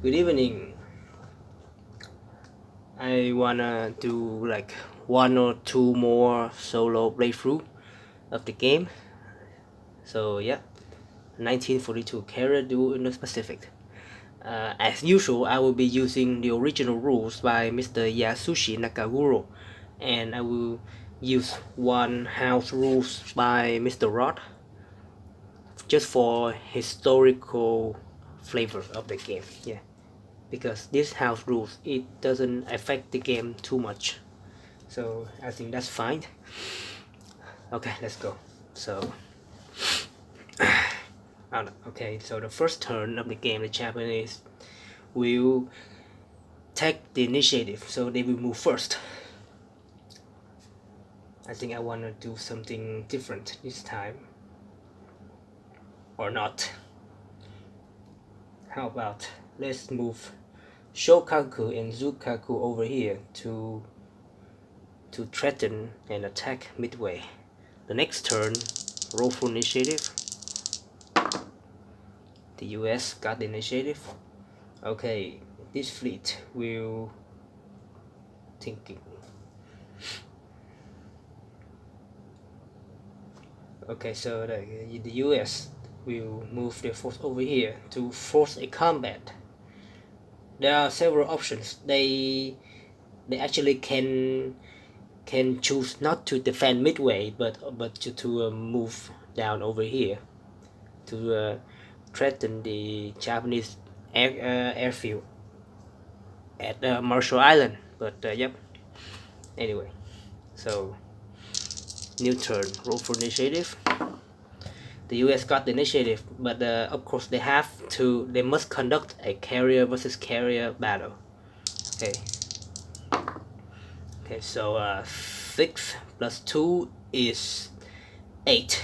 Good evening. I wanna do like 1 or 2 more solo playthrough of the game. So yeah, 1942 Carrier Duel in the Pacific. As usual, I will be using the original rules by Mr. Yasushi Nakaguro, and I will use one house rules by Mr. Rod, just for historical flavor of the game. Yeah, because this house rules, it doesn't affect the game too much, so I think that's fine. Okay, let's go. So okay, so the first turn of the game, the Japanese will take the initiative, so they will move first. I think I want to do something different this time, or not. How about let's move Shokaku and Zukaku over here to threaten and attack Midway. The next turn, roll for initiative. The US got the initiative. Okay, this fleet will thinking. Okay, so the US will move their force over here to force a combat. There are several options. They actually can choose not to defend Midway, but to move down over here to threaten the Japanese airfield at Marshall Island. But yep. Anyway, so new turn. Roll for initiative. The US got the initiative, but of course they must conduct a carrier versus carrier battle. Okay. Okay, so 6 plus 2 is 8,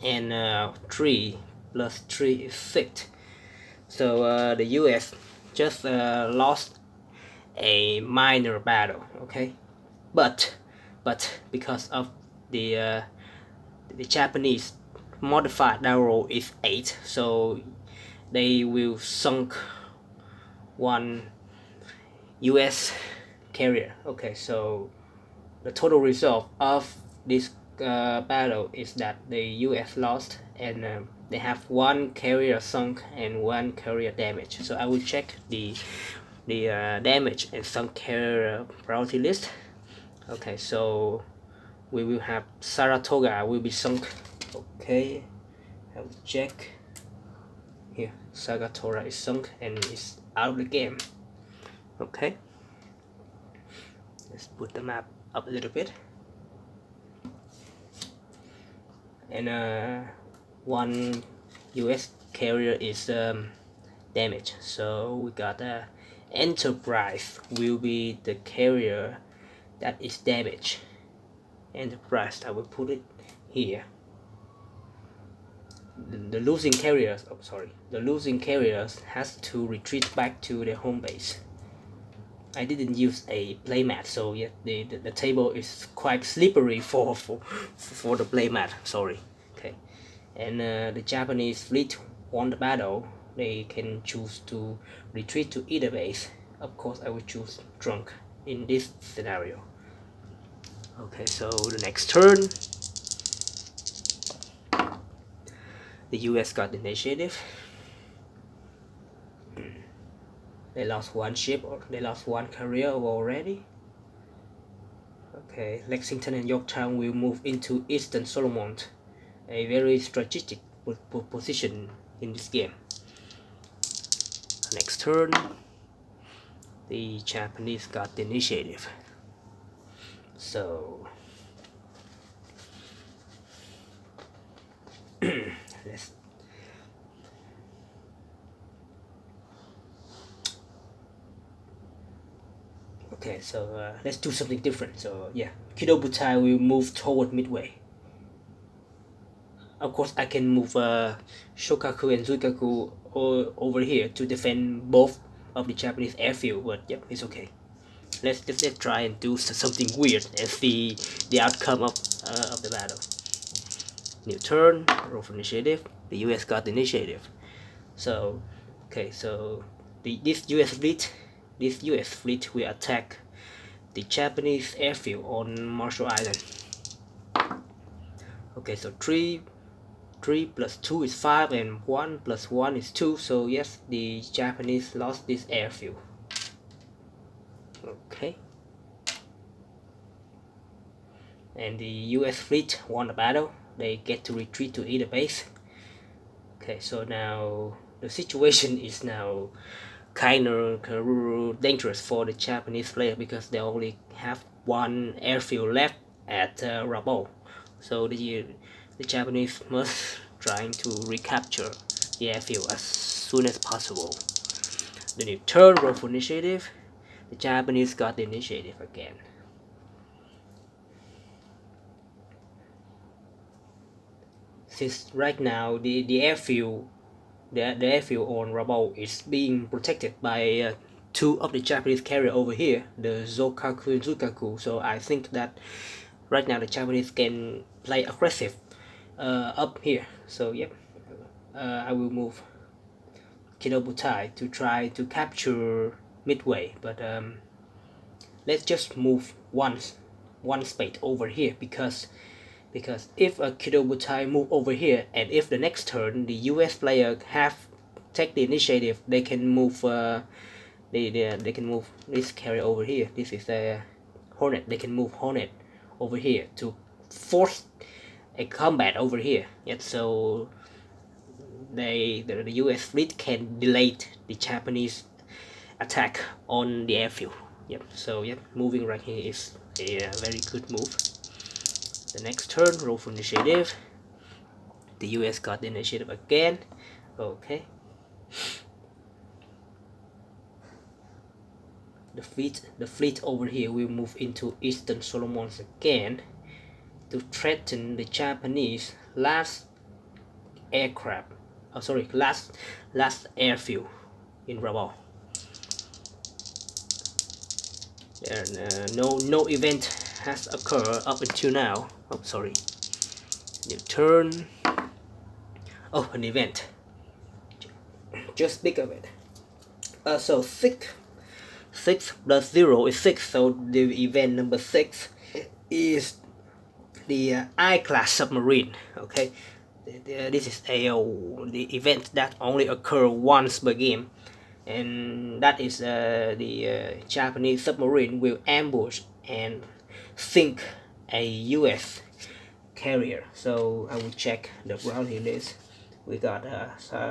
and 3 plus 3 is 6. So the US just lost a minor battle. Okay, but because of the Japanese modified roll is 8, so they will sunk one US carrier. Okay, so the total result of this battle is that the US lost, and they have 1 carrier sunk and 1 carrier damage. So I will check the damage and sunk carrier priority list. Okay, so we will have Saratoga will be sunk. Okay, I will check here. Saratoga is sunk and is out of the game. Okay, let's put the map up a little bit. And 1 US carrier is damaged, so we got Enterprise will be the carrier that is damaged. Enterprise, I will put it here. The losing carriers, the losing carriers has to retreat back to their home base. I didn't use a playmat, so yeah, the table is quite slippery for the playmat. Sorry. Okay, and the Japanese fleet won the battle. They can choose to retreat to either base. Of course, I would choose drunk in this scenario. Okay, so the next turn, the US got the initiative. They lost 1 ship, or they lost 1 carrier already. Okay, Lexington and Yorktown will move into Eastern Solomon, a very strategic position in this game. Next turn, the Japanese got the initiative. So let's okay, so let's do something different. So yeah, Kido Butai will move toward Midway. Of course, I can move Shokaku and Zuikaku over here to defend both of the Japanese airfield, but yep, it's okay. Let's try and do something weird and see the outcome of the battle. New turn, roll for initiative. The US got the initiative. So okay, so this US fleet will attack the Japanese airfield on Marshall Island. Okay, so 3 plus 2 is 5, and 1 plus 1 is 2, so yes, the Japanese lost this airfield. Okay, and the US fleet won the battle. They get to retreat to either base. Okay, so now the situation is now kind of dangerous for the Japanese player, because they only have one airfield left at Rabaul. So the Japanese must trying to recapture the airfield as soon as possible. Then you turn, roll for initiative. The Japanese got the initiative again. Since right now the airfield on Rabaul is being protected by two of the Japanese carrier over here, the Zokaku and Zukaku, so I think that right now the Japanese can play aggressive up here. So yep, I will move Kidobutai to try to capture Midway, but let's just move one space over here, because if a Kidobutai move over here, and if the next turn the US player have take the initiative, they can move they can move this carrier over here. This is a Hornet. They can move Hornet over here to force a combat over here. Yet so the US fleet can delay the Japanese attack on the airfield. Yep. So yep, moving right here is a very good move. The next turn, roll for initiative. The US got the initiative again. Okay. The fleet over here will move into Eastern Solomons again to threaten the Japanese last aircraft. Oh, sorry, last airfield in Rabaul. No event has occurred up until now. Oh, sorry. New turn. Oh, an event. Just think of it. So 6 plus 0 is 6. So the event number 6 is the I-class submarine. Okay, this is the event that only occur once per game, and that is the Japanese submarine will ambush and sink a US carrier. So I will check the bounty list. We got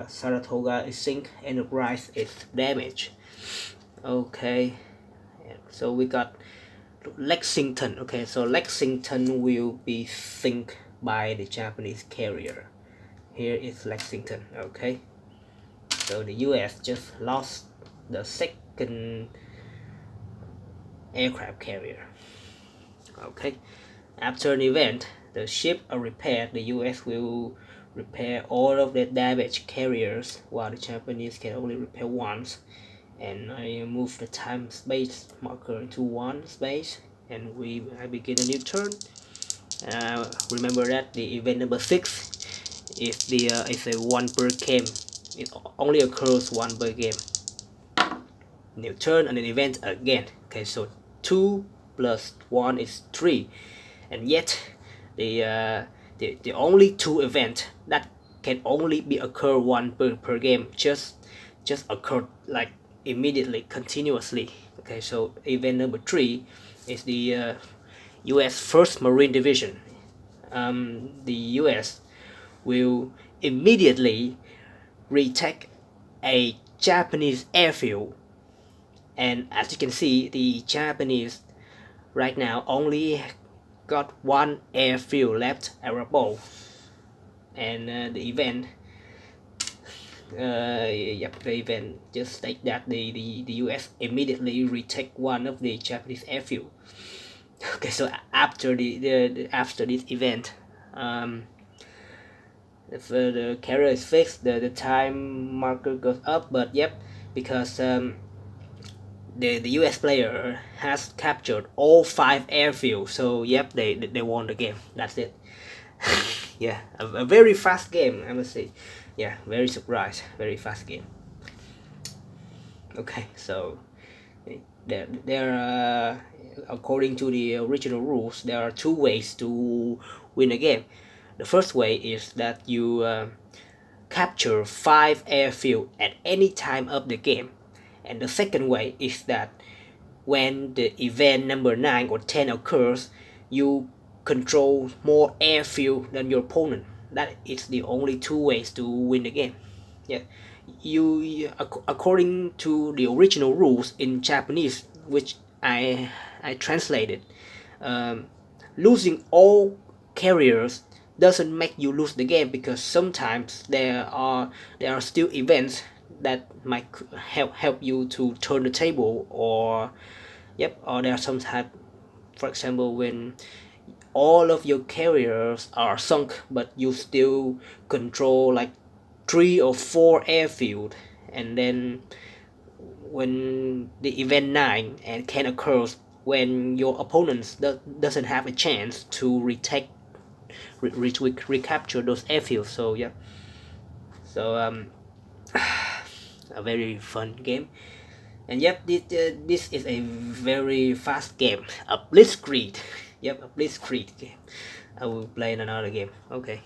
Saratoga is sink, Enterprise is damaged. Okay, so we got Lexington. Okay, so Lexington will be sink by the Japanese carrier. Here is Lexington. Okay, so the US just lost the second aircraft carrier. Okay, after an event, the ship are repaired. The US will repair all of the damaged carriers, while the Japanese can only repair once. And I move the time space marker to 1 space, and I begin a new turn. Remember that the event number 6 is a 1 per game. It only occurs 1 per game. New turn and an event again. Okay, so 2 plus 1 is 3, and yet the only 2 events that can only be occur 1 per game just occurred like immediately, continuously. Okay, so event number 3 is the US 1st Marine Division. The US will immediately retake a Japanese airfield, and as you can see, the Japanese right now only got 1 airfield left at Rabaul, and the event the event just state that the US immediately retake 1 of the Japanese airfield. Okay, so after after this event, if the carrier is fixed, the time marker goes up. But yep, because the US player has captured all 5 airfields, so yep, they won the game. That's it. Yeah, a very fast game, I must say. Yeah, very surprised, very fast game. Okay, so there according to the original rules, there are two ways to win a game. The first way is that you capture 5 airfield at any time of the game, and the second way is that when the event number 9 or 10 occurs, you control more airfield than your opponent. That is the only two ways to win the game. Yeah, according to the original rules in Japanese, which I translated, um, losing all carriers doesn't make you lose the game, because sometimes there are still events that might help you to turn the table, or or there are some type, for example, when all of your carriers are sunk but you still control like 3 or 4 airfield, and then when the event 9 and can occur, when your opponents doesn't have a chance to recapture those airfields. So yeah, so a very fun game. And yep, this is a very fast game, a blitzkrieg. Yep, a blitzkrieg game. I will play in another game. Okay.